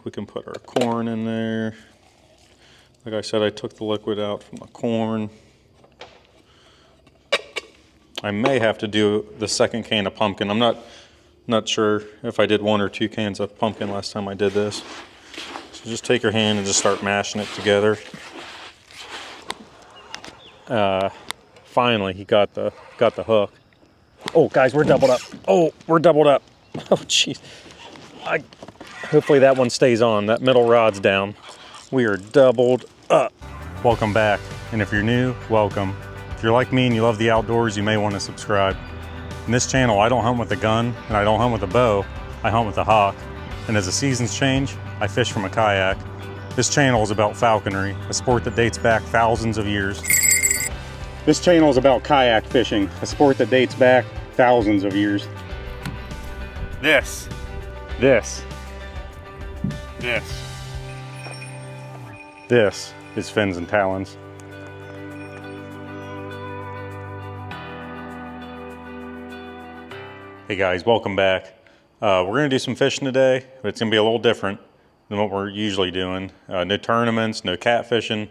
we can put our corn in there. Like I said, I took the liquid out from the corn. I may have to do the second can of pumpkin. I'm not sure if I did 1 or 2 cans of pumpkin last time I did this. So just take your hand and just start mashing it together. Finally, he got the hook. Oh, guys, we're doubled up. Oh, we're doubled up. Oh, jeez. Hopefully that one stays on. That middle rod's down. We are doubled up. Welcome back. And if you're new, welcome. If you're like me and you love the outdoors, you may want to subscribe. In this channel, I don't hunt with a gun and I don't hunt with a bow. I hunt with a hawk. And as the seasons change, I fish from a kayak. This channel is about falconry, a sport that dates back thousands of years. This channel is about kayak fishing, a sport that dates back thousands of years. This is fins and talons. Hey guys, welcome back. We're gonna do some fishing today, but it's gonna be a little different than what we're usually doing. No tournaments, no catfishing.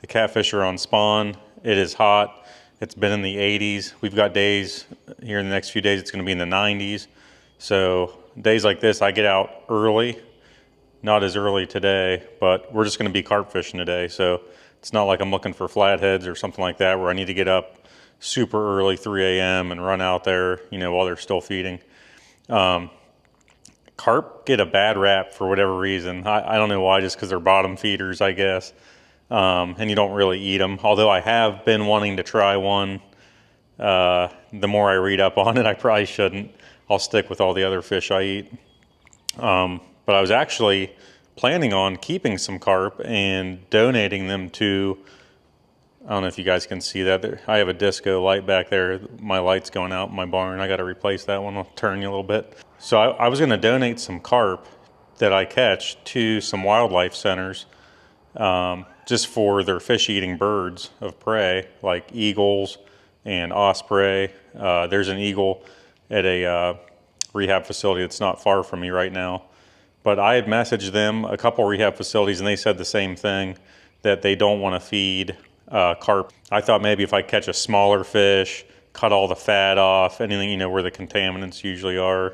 The catfish are on spawn. It is hot. It's been in the 80s. We've got days here in the next few days, it's gonna be in the 90s. So days like this, I get out early. Not as early today, but we're just gonna be carp fishing today. So it's not like I'm looking for flatheads or something like that where I need to get up super early, 3 a.m. and run out there, you know, while they're still feeding. Carp get a bad rap for whatever reason. I don't know why, just because they're bottom feeders, I guess. And you don't really eat them. Although I have been wanting to try one. The more I read up on it, I probably shouldn't. I'll stick with all the other fish I eat. But I was actually planning on keeping some carp and donating them to, I don't know if you guys can see that. I have a disco light back there. My light's going out in my barn. I got to replace that one. I'll turn you a little bit. So I was going to donate some carp that I catch to some wildlife centers just for their fish-eating birds of prey, like eagles and osprey. There's an eagle at a rehab facility that's not far from me right now. But I had messaged them, a couple rehab facilities, and they said the same thing, that they don't want to feed carp. I thought maybe if I catch a smaller fish, cut all the fat off, anything, you know, where the contaminants usually are,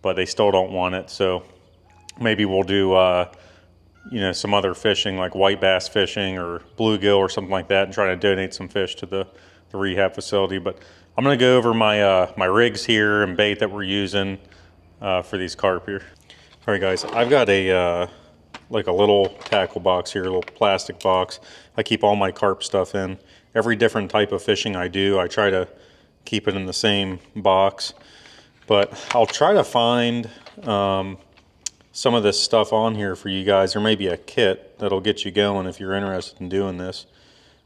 but they still don't want it. So maybe we'll do, you know, some other fishing like white bass fishing or bluegill or something like that and try to donate some fish to the rehab facility. But I'm going to go over my, my rigs here and bait that we're using for these carp here. All right, guys, I've got a like a little tackle box here, a little plastic box. I keep all my carp stuff in. Every different type of fishing I do, I try to keep it in the same box. But I'll try to find some of this stuff on here for you guys, or maybe a kit that'll get you going if you're interested in doing this.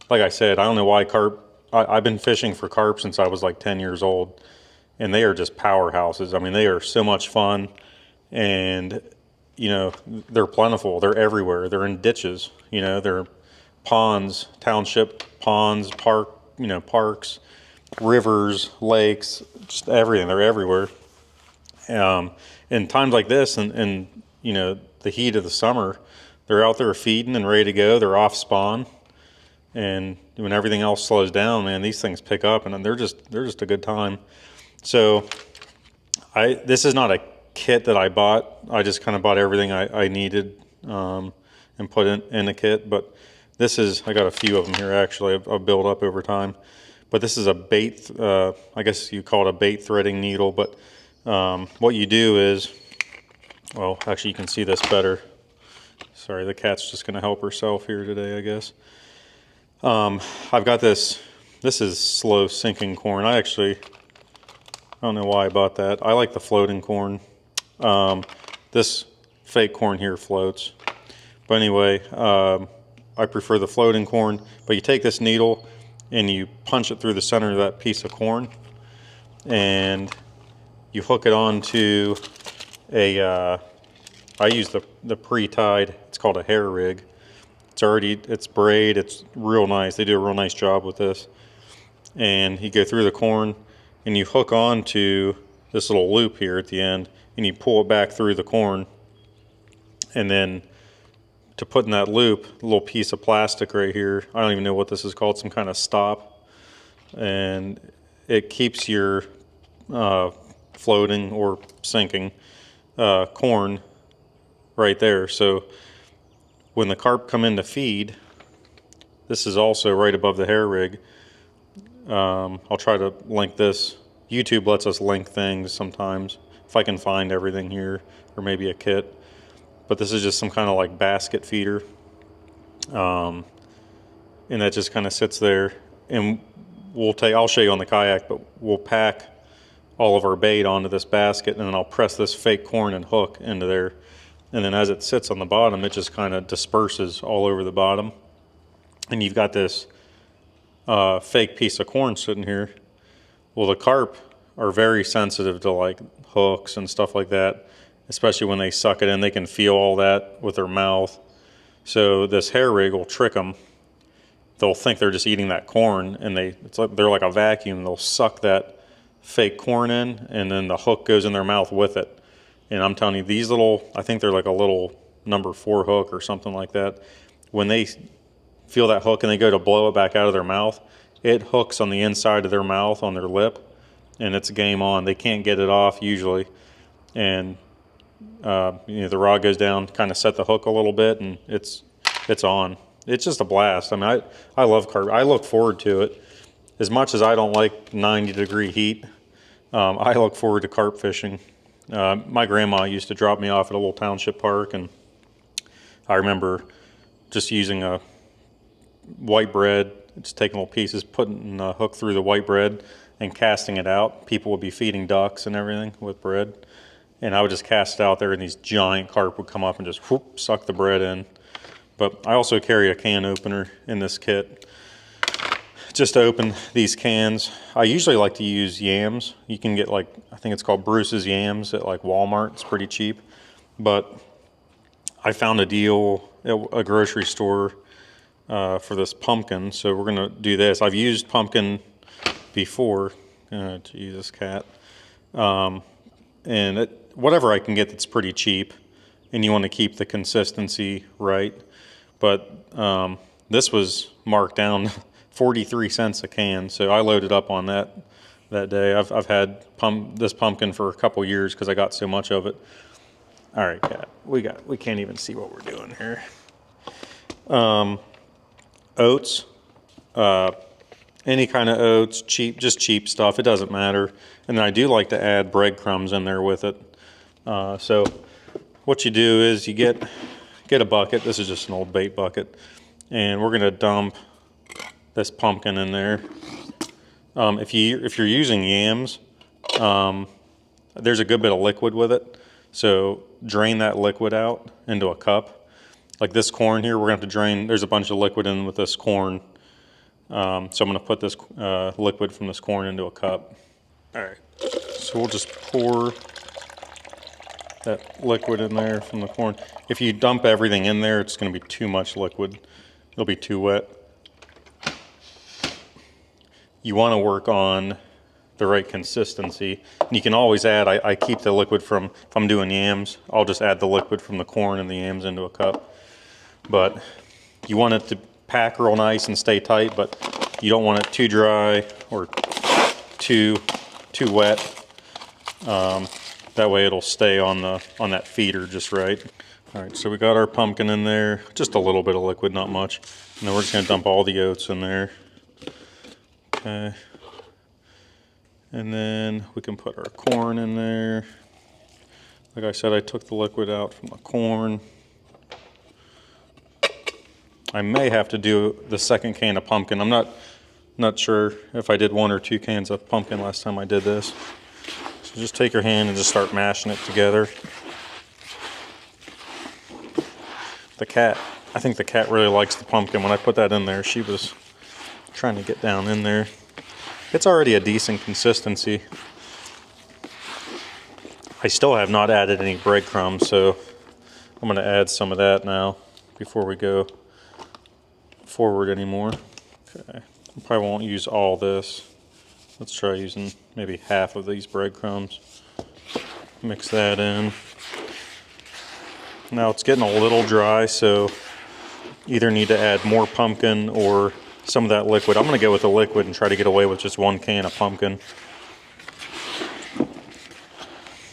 Like I said, I don't know why carp, I've been fishing for carp since I was like 10 years old, and they are just powerhouses. I mean, they are so much fun. And, you know, they're plentiful. They're everywhere. They're in ditches. You know, they're ponds, township ponds, parks, rivers, lakes, just everything. They're everywhere. In times like this, and you know, the heat of the summer, they're out there feeding and ready to go. They're off spawn, and when everything else slows down, man, these things pick up, and they're just a good time. So, this is not a kit that I bought. I just kind of bought everything I needed and put in a kit. But this is, I got a few of them here actually. I've built up over time. But this is a bait, I guess you call it a bait threading needle. But what you do is, well, actually you can see this better. Sorry, the cat's just going to help herself here today, I guess. I've got this is slow sinking corn. I don't know why I bought that. I like the floating corn. This fake corn here floats. But anyway, I prefer the floating corn. But you take this needle and you punch it through the center of that piece of corn, and you hook it onto a, I use the pre-tied, it's called a hair rig. It's braid, it's real nice. They do a real nice job with this. And you go through the corn and you hook on to this little loop here at the end, and you pull it back through the corn, And then to put in that loop, a little piece of plastic right here, I don't even know what this is called, some kind of stop. And it keeps your floating or sinking corn right there. So when the carp come in to feed, this is also right above the hair rig. I'll try to link this. YouTube lets us link things sometimes, if I can find everything here, or maybe a kit. But this is just some kind of like basket feeder. And that just kind of sits there. And I'll show you on the kayak, but we'll pack all of our bait onto this basket, and then I'll press this fake corn and hook into there. And then as it sits on the bottom, it just kind of disperses all over the bottom. And you've got this fake piece of corn sitting here. Well, the carp are very sensitive to like hooks and stuff like that, especially when they suck it in. They can feel all that with their mouth. So this hair rig will trick them. They'll think they're just eating that corn, and they're like a vacuum. They'll suck that fake corn in, and then the hook goes in their mouth with it. And I'm telling you, these little, I think they're like a little number 4 hook or something like that. When they feel that hook and they go to blow it back out of their mouth, it hooks on the inside of their mouth, on their lip, and it's game on. They can't get it off usually. And the rod goes down, kind of set the hook a little bit, and it's on. It's just a blast. I mean, I love carp. I look forward to it. As much as I don't like 90-degree heat, I look forward to carp fishing. My grandma used to drop me off at a little township park, and I remember just using a white bread, just taking little pieces, putting a hook through the white bread and casting it out. People would be feeding ducks and everything with bread, and I would just cast it out there, and these giant carp would come up and just whoop, suck the bread in. But I also carry a can opener in this kit just to open these cans. I usually like to use yams. You can get like, I think it's called Bruce's Yams at like Walmart. It's pretty cheap. But I found a deal at a grocery store for this pumpkin. So we're gonna do this. I've used pumpkin before. Jesus, cat. And whatever I can get that's pretty cheap, and you want to keep the consistency right. But this was marked down 43 cents a can, so I loaded up on that day. I've had this pumpkin for a couple years because I got so much of it. All right, cat, we can't even see what we're doing here. Oats, any kind of oats, just cheap stuff. It doesn't matter. And then I do like to add breadcrumbs in there with it. So what you do is you get a bucket. This is just an old bait bucket, and we're gonna dump this pumpkin in there. If you're using yams, there's a good bit of liquid with it, so drain that liquid out into a cup. Like this corn here, we're gonna have to drain. There's a bunch of liquid in with this corn, so I'm gonna put this liquid from this corn into a cup. All right, so we'll just pour that liquid in there from the corn. If you dump everything in there, it's going to be too much liquid. It'll be too wet. You want to work on the right consistency. And you can always add, I keep the liquid from, if I'm doing yams, I'll just add the liquid from the corn and the yams into a cup. But you want it to pack real nice and stay tight, but you don't want it too dry or too wet. That way it'll stay on that feeder just right. All right, so we got our pumpkin in there, just a little bit of liquid, not much. And then we're just gonna dump all the oats in there. Okay. And then we can put our corn in there. Like I said, I took the liquid out from the corn. I may have to do the second can of pumpkin. I'm not sure if I did 1 or 2 cans of pumpkin last time I did this. So just take your hand and just start mashing it together. I think the cat really likes the pumpkin. When I put that in there, she was trying to get down in there. It's already a decent consistency. I still have not added any breadcrumbs, so I'm going to add some of that now before we go forward anymore. Okay, I probably won't use all this. Let's try using maybe half of these breadcrumbs. Mix that in. Now it's getting a little dry, so either need to add more pumpkin or some of that liquid. I'm going to go with the liquid and try to get away with just 1 can of pumpkin.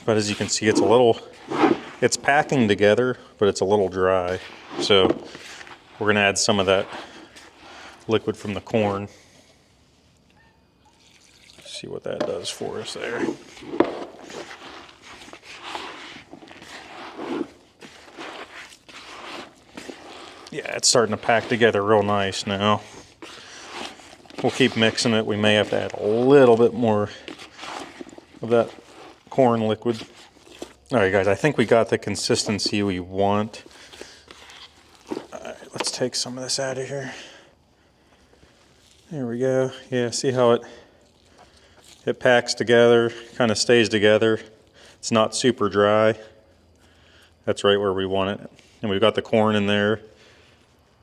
But as you can see, it's packing together, but it's a little dry. So we're going to add some of that liquid from the corn. See what that does for us there. Yeah, it's starting to pack together real nice now. We'll keep mixing it. We may have to add a little bit more of that corn liquid. All right, guys, I think we got the consistency we want. All right, let's take some of this out of here. There we go. Yeah, see how it packs together, kind of stays together. It's not super dry. That's right where we want it. And we've got the corn in there.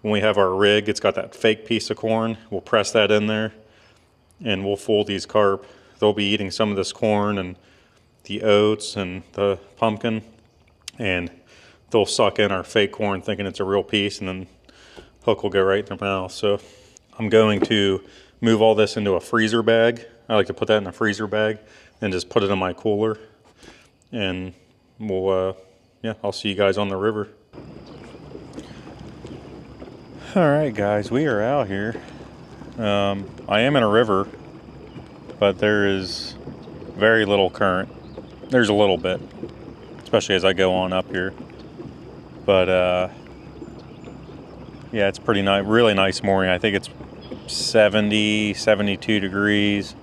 When we have our rig, it's got that fake piece of corn. We'll press that in there and we'll fool these carp. They'll be eating some of this corn and the oats and the pumpkin, and they'll suck in our fake corn thinking it's a real piece, and then hook will go right in their mouth. So I'm going to move all this into a freezer bag. I like to put that in a freezer bag and just put it in my cooler. And we'll, I'll see you guys on the river. All right, guys, we are out here. I am in a river, but there is very little current. There's a little bit, especially as I go on up here. But yeah, it's pretty nice, really nice morning. I think it's 70, 72 degrees.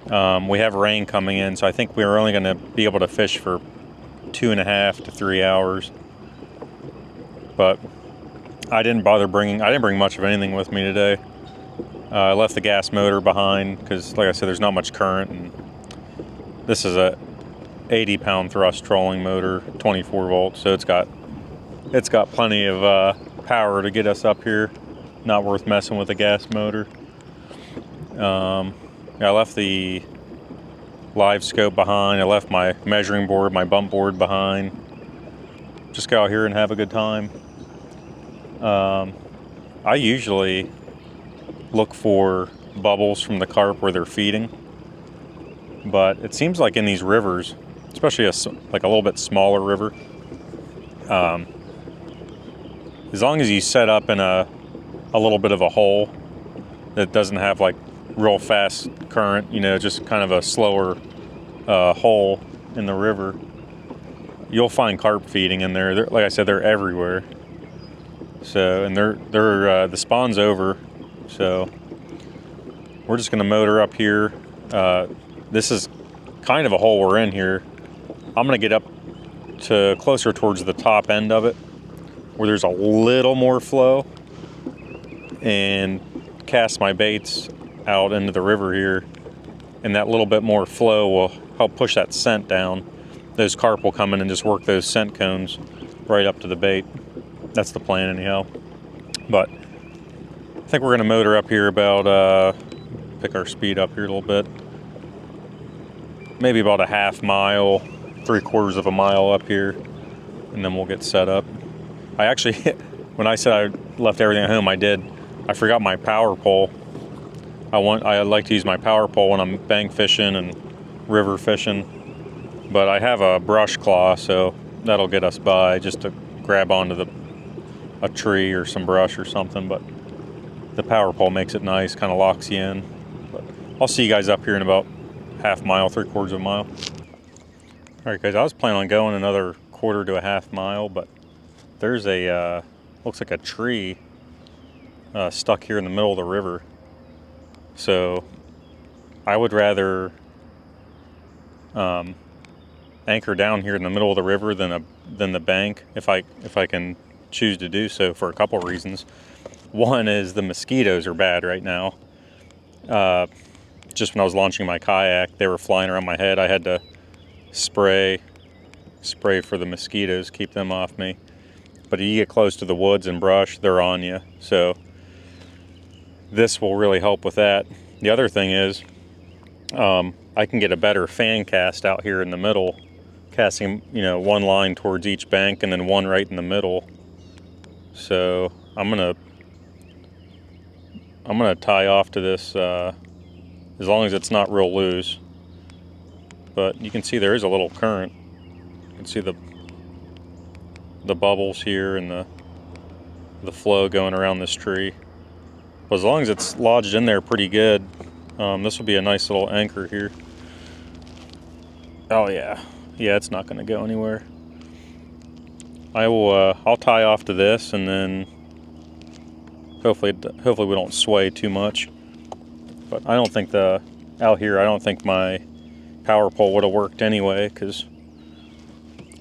We have rain coming in, so I think we're only going to be able to fish for 2.5 to 3 hours. But I didn't bring much of anything with me today. I left the gas motor behind because, like I said, there's not much current, and this is a 80-pound thrust trolling motor, 24 volts, so it's got plenty of power to get us up here. Not worth messing with a gas motor. I left the live scope behind. I left my measuring board, my bump board behind. Just go out here and have a good time. I usually look for bubbles from the carp where they're feeding, but it seems like in these rivers, especially like a little bit smaller river, as long as you set up in a little bit of a hole that doesn't have like real fast current, just kind of a slower hole in the river, you'll find carp feeding in there. Like I said, they're everywhere. So, and they're the spawn's over, so we're just gonna motor up here. This is kind of a hole we're in here. I'm gonna get up to closer towards the top end of it, where there's a little more flow, and cast my baits out into the river here, and that little bit more flow will help push that scent down. Those carp will come in and just work those scent cones right up to the bait. That's the plan anyhow. But I think we're gonna motor up here about, pick our speed up here a little bit. Maybe about a half mile, 3/4 of a mile up here, and then we'll get set up. I actually, when I said I left everything at home, I forgot my power pole. I like to use my power pole when I'm bank fishing and river fishing, but I have a brush claw, so that'll get us by, just to grab onto a tree or some brush or something. But the power pole makes it nice, kind of locks you in. But I'll see you guys up here in about half mile, 3/4 of a mile. All right, guys, I was planning on going another 1/4 to a half mile, but there's looks like a tree stuck here in the middle of the river. So I would rather anchor down here in the middle of the river than the bank, if I can choose to do so, for a couple reasons. One is the mosquitoes are bad right now. Just when I was launching my kayak, they were flying around my head. I had to spray for the mosquitoes, keep them off me. But if you get close to the woods and brush, they're on you. So this will really help with that. The other thing is, I can get a better fan cast out here in the middle, casting, you know, one line towards each bank and then one right in the middle. So I'm gonna tie off to this as long as it's not real loose. But you can see there is a little current. You can see the bubbles here and the flow going around this tree. But as long as it's lodged in there pretty good, this will be a nice little anchor here. Oh yeah, it's not going to go anywhere. I'll tie off to this, and then hopefully we don't sway too much. But I don't think out here I don't think my power pole would have worked anyway, because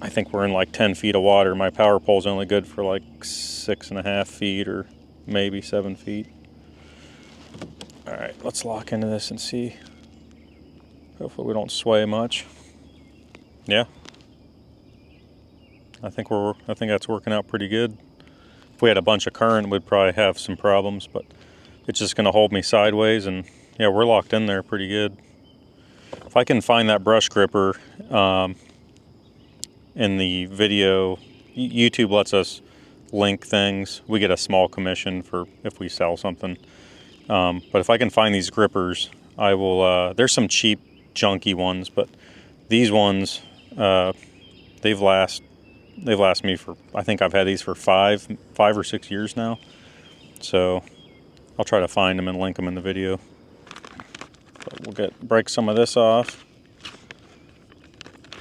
I think we're in like 10 feet of water. My power pole's only good for like 6.5 feet or maybe 7 feet. All right, let's lock into this and see. Hopefully we don't sway much. Yeah, I think that's working out pretty good. If we had a bunch of current, we'd probably have some problems, but it's just going to hold me sideways, and yeah, we're locked in there pretty good. If I can find that brush gripper in the video, YouTube lets us link things. We get a small commission for if we sell something. But if I can find these grippers, I will. There's some cheap, junky ones, but these ones, they've last me for. I think I've had these for five or 6 years now. So I'll try to find them and link them in the video. But we'll break some of this off,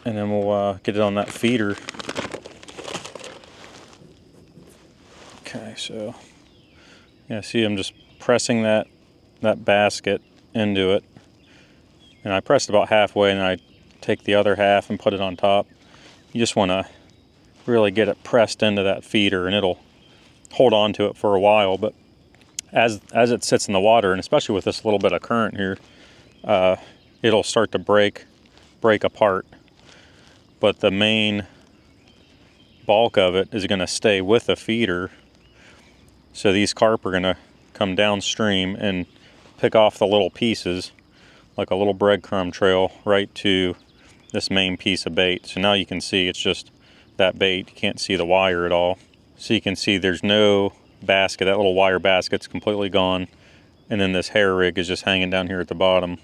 and then we'll get it on that feeder. Okay, so yeah, see, I'm just pressing that basket into it, and I pressed about halfway, and I take the other half and put it on top. You just want to really get it pressed into that feeder, and it'll hold on to it for a while. But as it sits in the water, and especially with this little bit of current here, it'll start to break apart. But the main bulk of it is going to stay with the feeder. So these carp are going to come downstream and pick off the little pieces, like a little breadcrumb trail, right to this main piece of bait. So now you can see it's just that bait. You can't see the wire at all. So you can see there's no basket. That little wire basket's completely gone. And then this hair rig is just hanging down here at the bottom.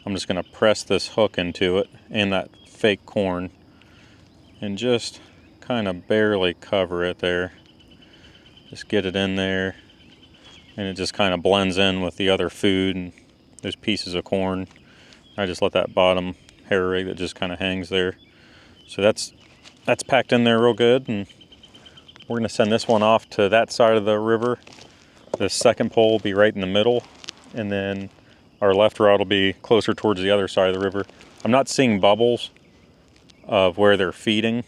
I'm just going to press this hook into it and that fake corn and just kind of barely cover it there. Just get it in there, and it just kind of blends in with the other food and those pieces of corn. I just let that bottom hair rig that just kind of hangs there. So that's packed in there real good, and we're going to send this one off to that side of the river. The second pole will be right in the middle, and then our left rod will be closer towards the other side of the river. I'm not seeing bubbles of where they're feeding,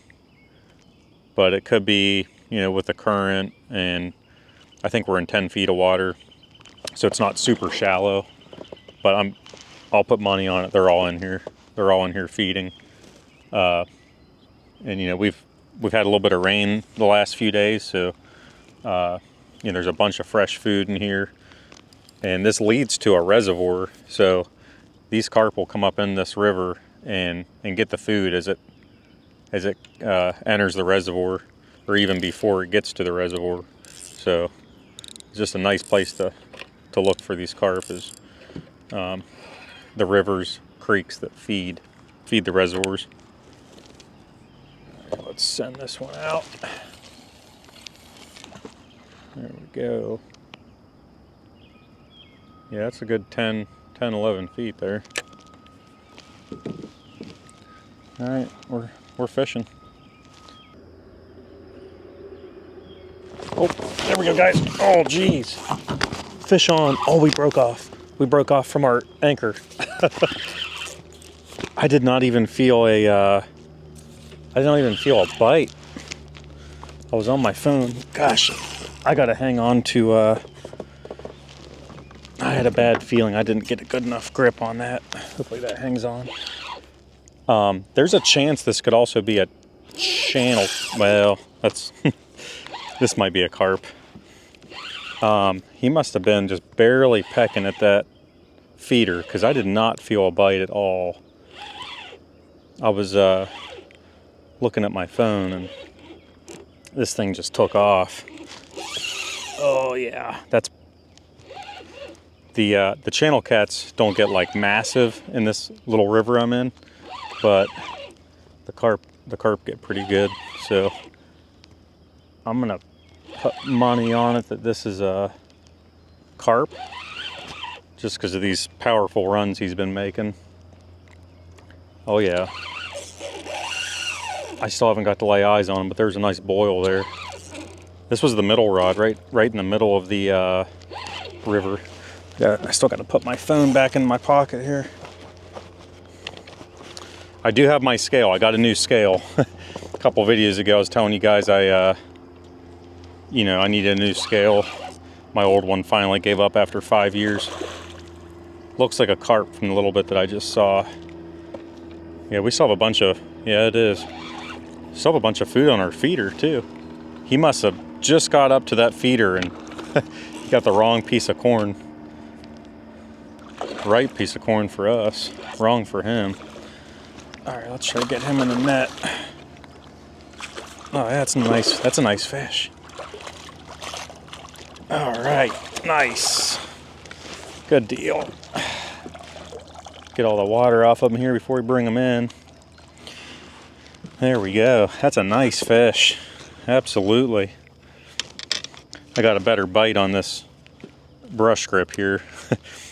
but it could be, you know, with the current, and I think we're in 10 feet of water, so it's not super shallow, but I'll put money on it. They're all in here. They're all in here feeding. And you know, we've had a little bit of rain the last few days, so you know, there's a bunch of fresh food in here, and this leads to a reservoir. So these carp will come up in this river and get the food as it enters the reservoir, or even before it gets to the reservoir. So it's just a nice place to look for these carp, is the rivers, creeks that feed the reservoirs. All right, let's send this one out. There we go. Yeah, that's a good 10, 11 feet there. All right, we're fishing. Oh, there we go, guys. Oh, geez. Fish on. Oh, we broke off. We broke off from our anchor. I did not even feel a bite. I was on my phone. Gosh, I gotta hang on to, I had a bad feeling I didn't get a good enough grip on that. Hopefully that hangs on. There's a chance this could also be a channel. Well, that's, this might be a carp. He must have been just barely pecking at that feeder, because I did not feel a bite at all. I was looking at my phone and this thing just took off. Oh yeah, that's the channel cats don't get like massive in this little river I'm in, but the carp get pretty good. So I'm gonna put money on it that this is a carp, just because of these powerful runs he's been making. Oh yeah. I still haven't got to lay eyes on him, but there's a nice boil there. This was the middle rod, right in the middle of the river. Yeah, I still got to put my phone back in my pocket here. I do have my scale. I got a new scale. A couple videos ago, I was telling you guys I need a new scale. My old one finally gave up after 5 years. Looks like a carp from the little bit that I just saw. Yeah, we still have a bunch of, yeah, it is. Still have a bunch of food on our feeder too. He must have just got up to that feeder and got the wrong piece of corn. Right piece of corn for us, wrong for him. All right, let's try to get him in the net. Oh, that's nice. That's a nice fish. All right, nice. Good deal. Get all the water off of him here before we bring him in. There we go. That's a nice fish. Absolutely. I got a better bite on this brush grip here.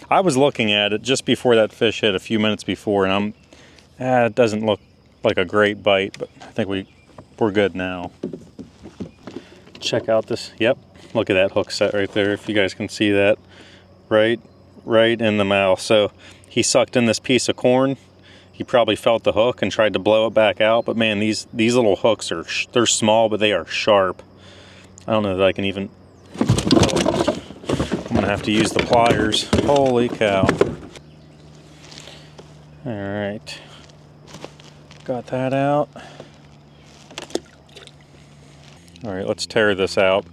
I was looking at it just before that fish hit a few minutes before, and it doesn't look like a great bite, but I think we're good now. Check out this. Yep, look at that hook set right there. If you guys can see that, right in the mouth. So he sucked in this piece of corn. He probably felt the hook and tried to blow it back out. But man, these little hooks they're small, but they are sharp. I don't know that I can even. I'm gonna have to use the pliers. Holy cow! All right, got that out. All right, let's tear this out.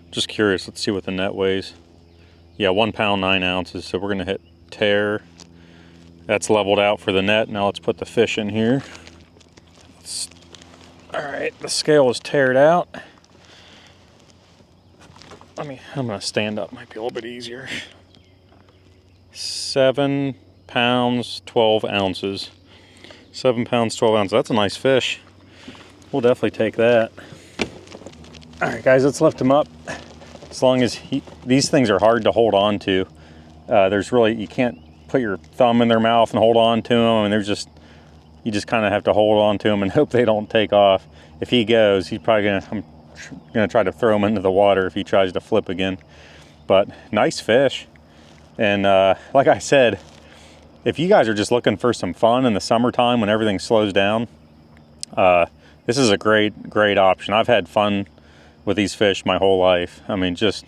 Just curious. Let's see what the net weighs. Yeah, 1 pound 9 ounces. So we're gonna hit tear. That's leveled out for the net. Now let's put the fish in here. All right, the scale is teared out. I'm gonna stand up, might be a little bit easier. 7 pounds, 12 ounces. 7 pounds, 12 ounces. That's a nice fish. We'll definitely take that. All right, guys, let's lift him up. As long as these things are hard to hold on to. You can't put your thumb in their mouth and hold on to them, and you just kind of have to hold on to them and hope they don't take off. If he goes, I'm gonna try to throw him into the water if he tries to flip again. But nice fish. And like I said, if you guys are just looking for some fun in the summertime when everything slows down, this is a great option. I've had fun with these fish my whole life. I mean, just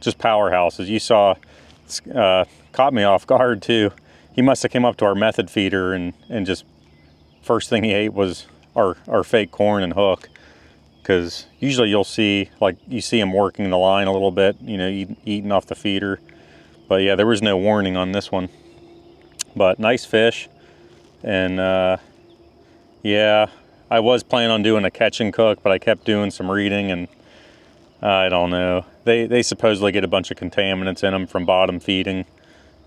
powerhouses. You saw, caught me off guard too. He must have came up to our method feeder and just first thing he ate was our fake corn and hook. Because usually you see him working the line a little bit, eating off the feeder. But yeah, there was no warning on this one. But nice fish. And yeah, I was planning on doing a catch and cook, but I kept doing some reading and I don't know. They supposedly get a bunch of contaminants in them from bottom feeding.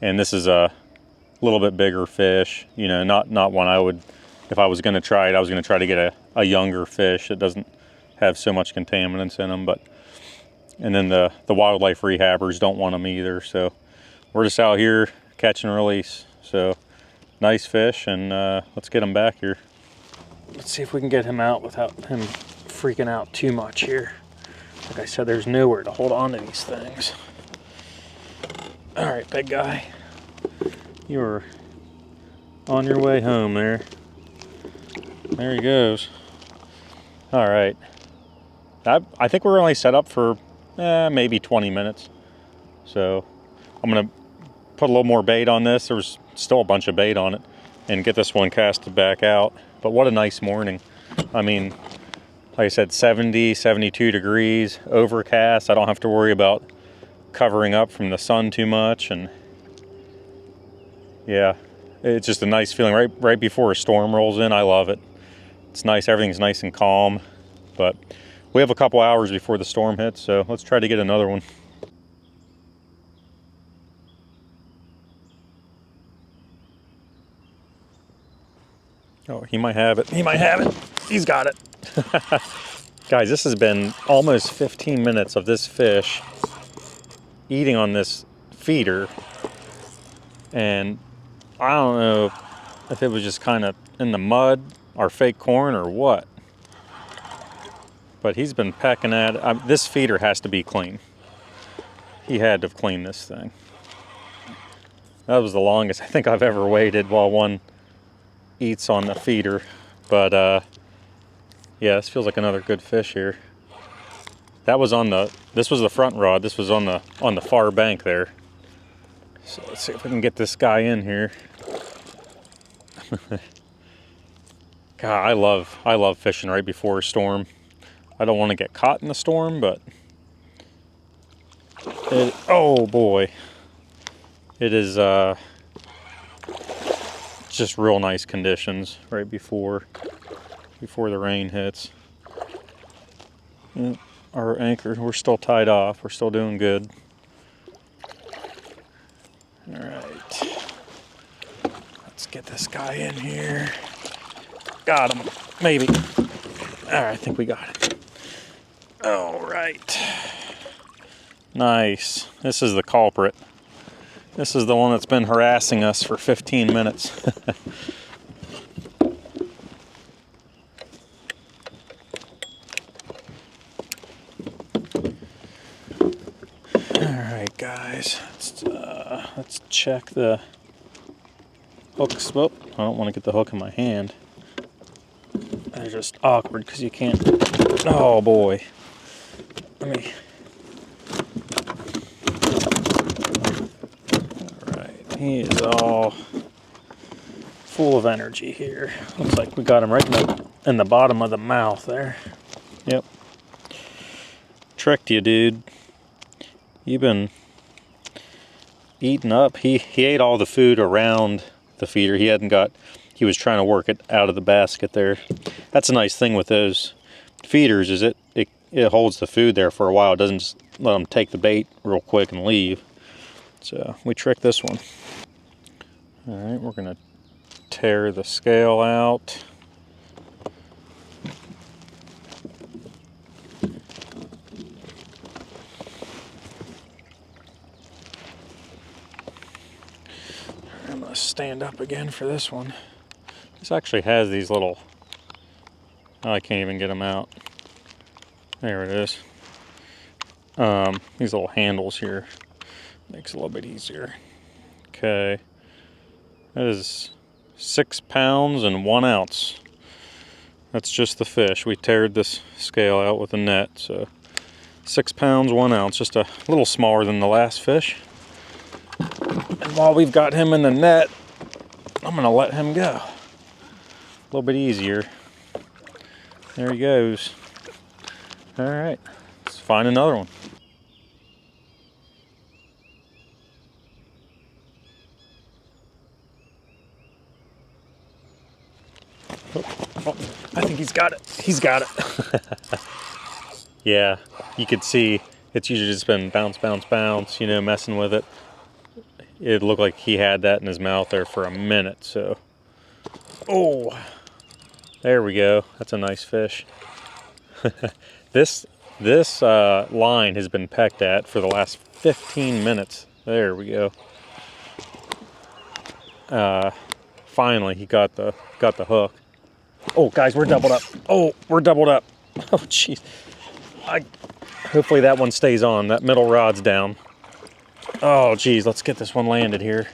And this is a little bit bigger fish. Not one I would, if I was going to try it, I was going to try to get a younger fish that doesn't have so much contaminants in them. And then the wildlife rehabbers don't want them either. So we're just out here catch and release. So nice fish, and let's get him back here. Let's see if we can get him out without him freaking out too much here. Like I said, there's nowhere to hold on to these things. All right, big guy. You're on your way home there. There he goes. All right. I think we're only set up for maybe 20 minutes. So I'm going to put a little more bait on this. There's still a bunch of bait on it. And get this one casted back out. But what a nice morning. I mean, like I said, 70, 72 degrees, overcast. I don't have to worry about covering up from the sun too much. And yeah, it's just a nice feeling right before a storm rolls in. I love it. It's nice, everything's nice and calm, but we have a couple hours before the storm hits, so let's try to get another one. Oh, he might have it. He might have it. He's got it. Guys, this has been almost 15 minutes of this fish eating on this feeder. And I don't know if it was just kind of in the mud or fake corn or what. But he's been pecking at it. This feeder has to be clean. He had to have cleaned this thing. That was the longest I think I've ever waited while one eats on the feeder. But yeah, this feels like another good fish here. That was on the, this was the front rod. This was on the far bank there. So let's see if we can get this guy in here. God, I love fishing right before a storm. I don't want to get caught in the storm, but oh boy, it is just real nice conditions right before the rain hits. Our anchor, we're still tied off. We're still doing good. All right, let's get this guy in here. Got him, maybe. All right, I think we got it. All right, nice. This is the culprit. This is the one that's been harassing us for 15 minutes. Alright guys, let's check the hooks. Well, I don't want to get the hook in my hand. They're just awkward because you can't. Oh boy. Let me. Alright, he is all full of energy here. Looks like we got him right in the bottom of the mouth there. Yep. Tricked you, dude. You've been eating up. He ate all the food around the feeder. He was trying to work it out of the basket there. That's a nice thing with those feeders, is it holds the food there for a while. It doesn't just let them take the bait real quick and leave. So we tricked this one. All right, we're gonna tear the scale out. I'm gonna stand up again for this one. This actually has these little, oh, I can't even get them out. There it is. These little handles here. Makes it a little bit easier. Okay. That is 6 pounds and 1 ounce. That's just the fish. We teared this scale out with a net, so 6 pounds, 1 ounce, just a little smaller than the last fish. And while we've got him in the net, I'm gonna let him go. A little bit easier. There he goes. All right, let's find another one. Oh, I think he's got it. He's got it. Yeah, you could see it's usually just been bounce, bounce, bounce, you know, messing with it. It looked like he had that in his mouth there for a minute, so. Oh, there we go. That's a nice fish. This line has been pecked at for the last 15 minutes. There we go. Finally, he got the hook. Oh, guys, we're doubled up. Oh, we're doubled up. Oh, jeez. Hopefully that one stays on. That middle rod's down. Oh, geez, let's get this one landed here.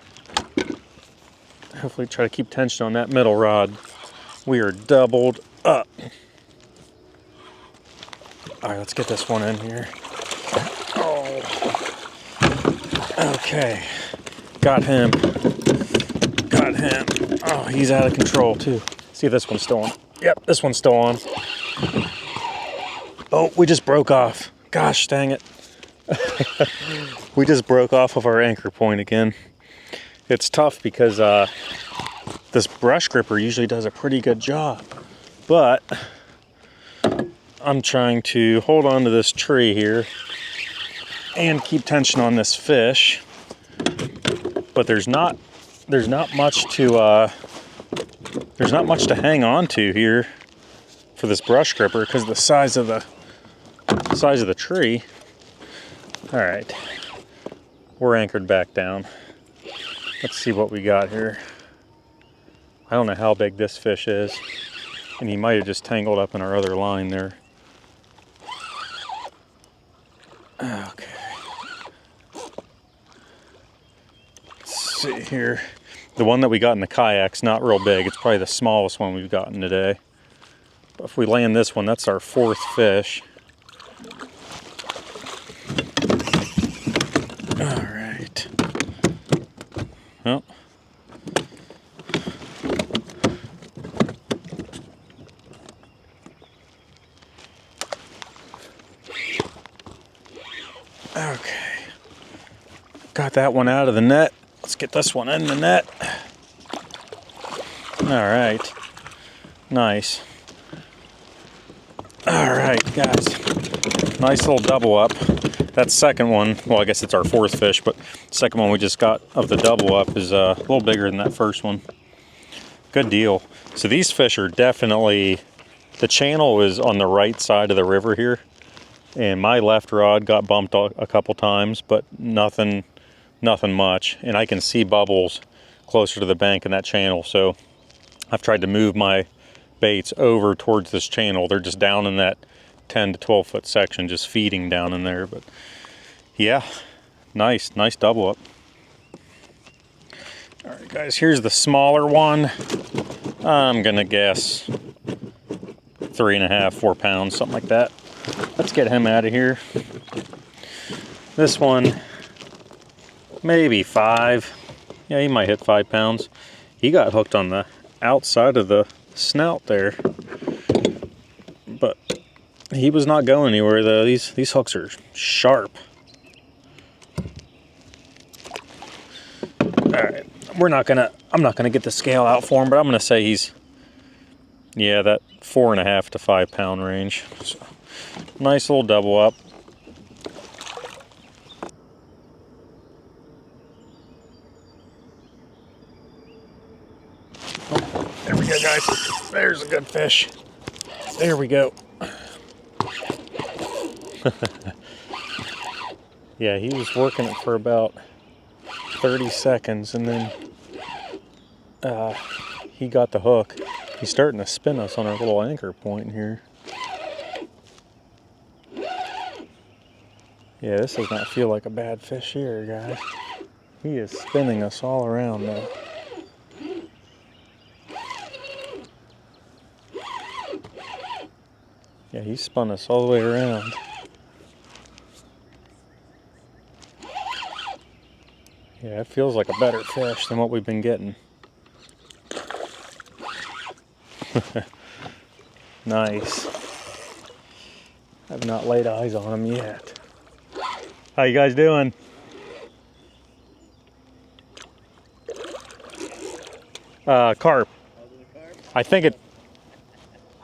Hopefully try to keep tension on that middle rod. We are doubled up. All right, let's get this one in here. Oh. Okay. Got him. Got him. Oh, he's out of control, too. See if this one's still on. Yep, this one's still on. Oh, we just broke off. Gosh, dang it. We just broke off of our anchor point again. It's tough because this brush gripper usually does a pretty good job. But I'm trying to hold on to this tree here and keep tension on this fish. But there's not much to hang on to here for this brush gripper because of the size of the tree. All right, we're anchored back down. Let's see what we got here. I don't know how big this fish is, and he might have just tangled up in our other line there. Okay. Let's see here. The one that we got in the kayak's not real big. It's probably the smallest one we've gotten today. But if we land this one, that's our 4th fish. All right. Well. Okay. Got that one out of the net. Let's get this one in the net. All right. Nice. All right, guys. Nice little double up. That second one, well, I guess it's our 4th fish, but the second one we just got of the double up is a little bigger than that first one. Good deal. So these fish are definitely, the channel is on the right side of the river here, and my left rod got bumped a couple times, but nothing much. And I can see bubbles closer to the bank in that channel, so I've tried to move my baits over towards this channel. They're just down in that 10 to 12 foot section, just feeding down in there. But yeah, nice double up. All right, guys, here's the smaller one. I'm gonna guess 3.5, 4 pounds, something like that. Let's get him out of here. This one, maybe 5. Yeah, he might hit 5 pounds. He got hooked on the outside of the snout there, but he was not going anywhere though. These hooks are sharp. All right, I'm not gonna get the scale out for him, but I'm gonna say he's, yeah, that 4.5 to 5 pound range. So, nice little double up. There we go, guys. There's a good fish. There we go. Yeah, he was working it for about 30 seconds, and then he got the hook. He's starting to spin us on our little anchor point here. Yeah, this does not feel like a bad fish here, guys. He is spinning us all around now. Yeah, he spun us all the way around. Yeah, it feels like a better fish than what we've been getting. Nice. I've not laid eyes on him yet. How you guys doing? Carp. I think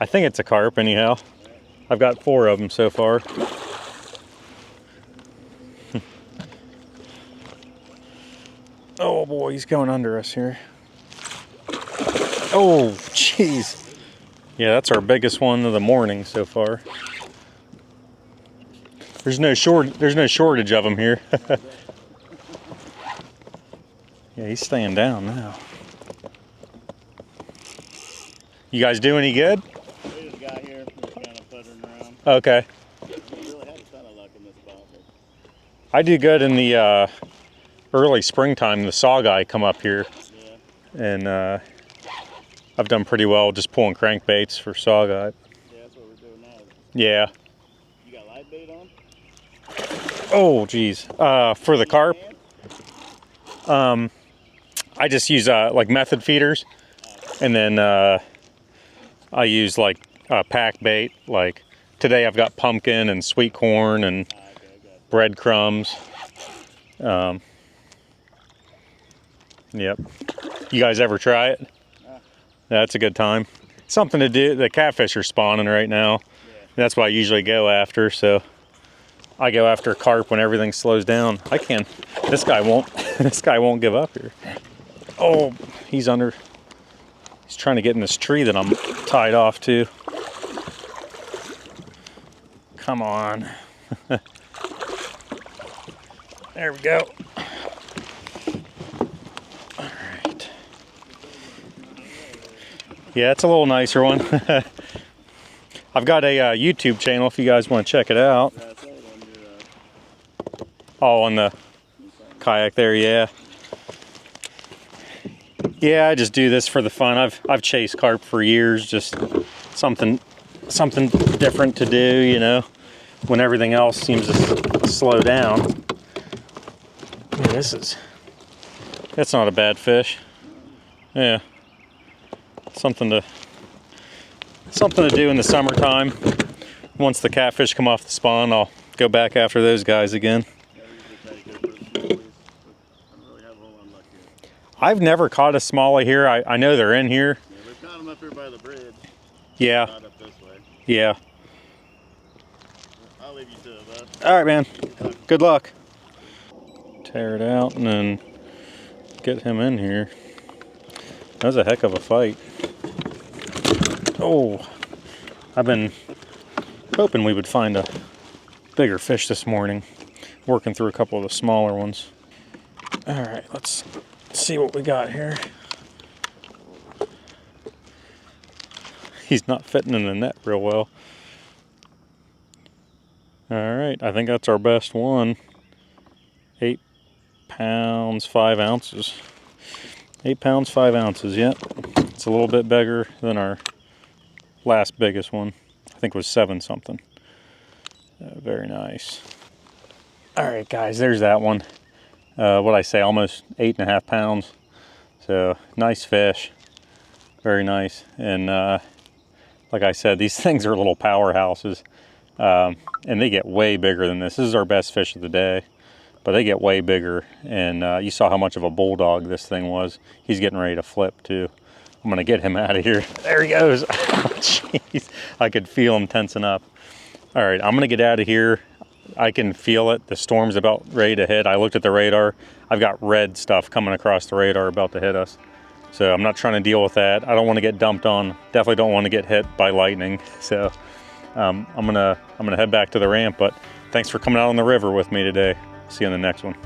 it's a carp anyhow. I've got 4 of them so far. Oh boy, he's going under us here. Oh, jeez. Yeah, that's our biggest one of the morning so far. There's no shortage of them here. Yeah, he's staying down now. You guys do any good? We just got here, just kind of puttering around. Okay. We really had a ton of luck in this spot. I do good in the early springtime. The saw guy come up here, Yeah. and I've done pretty well just pulling crankbaits for saw guy. Yeah, that's what we're doing now. Yeah. You got live bait on? Oh, geez. For the carp, I just use like method feeders, and then I use like pack bait. Like today I've got pumpkin and sweet corn and breadcrumbs. Yep. You guys ever try it? That's a good time. something to do. The catfish are spawning right now. Yeah. That's what I usually go after. So I go after carp when everything slows down. I can. This guy won't. This guy won't give up here. Oh, he's under. He's trying to get in this tree that I'm tied off to. Come on. There we go. All right. Yeah, it's a little nicer one. I've got a YouTube channel if you guys want to check it out. Yeah, I saw it on your, Oh, on the kayak there, yeah. Yeah, I just do this for the fun. I've chased carp for years, just something different to do, you know, when everything else seems to slow down. Yeah, that's not a bad fish. Yeah. Something to do in the summertime. Once the catfish come off the spawn, I'll go back after those guys again. I've never caught a smallie here. I know they're in here. Yeah, we've caught them up here by the bridge. Yeah. Not up this way. Yeah. I'll leave you to it, bud. All right, man. Good luck. Tear it out and then get him in here. That was a heck of a fight. Oh, I've been hoping we would find a bigger fish this morning. Working through a couple of the smaller ones. All right, let's see what we got here. He's not fitting in the net real well. All right, I think that's our best one. 8 pounds, 5 ounces. 8 pounds, 5 ounces, yep. It's a little bit bigger than our last biggest one. I think it was 7 something. Very nice. All right, guys, there's that one. What I say, almost 8.5 pounds. So nice fish, very nice. And like I said, these things are little powerhouses, and they get way bigger than this. This is our best fish of the day, but they get way bigger. And you saw how much of a bulldog this thing was. He's getting ready to flip too. I'm gonna get him out of here. There he goes. Oh, jeez, I could feel him tensing up. All right, I'm gonna get out of here. I can feel it. The storm's about ready to hit. I looked at the radar. I've got red stuff coming across the radar about to hit us. So I'm not trying to deal with that. I don't want to get dumped on. Definitely don't want to get hit by lightning. So I'm gonna head back to the ramp. But thanks for coming out on the river with me today. See you on the next one.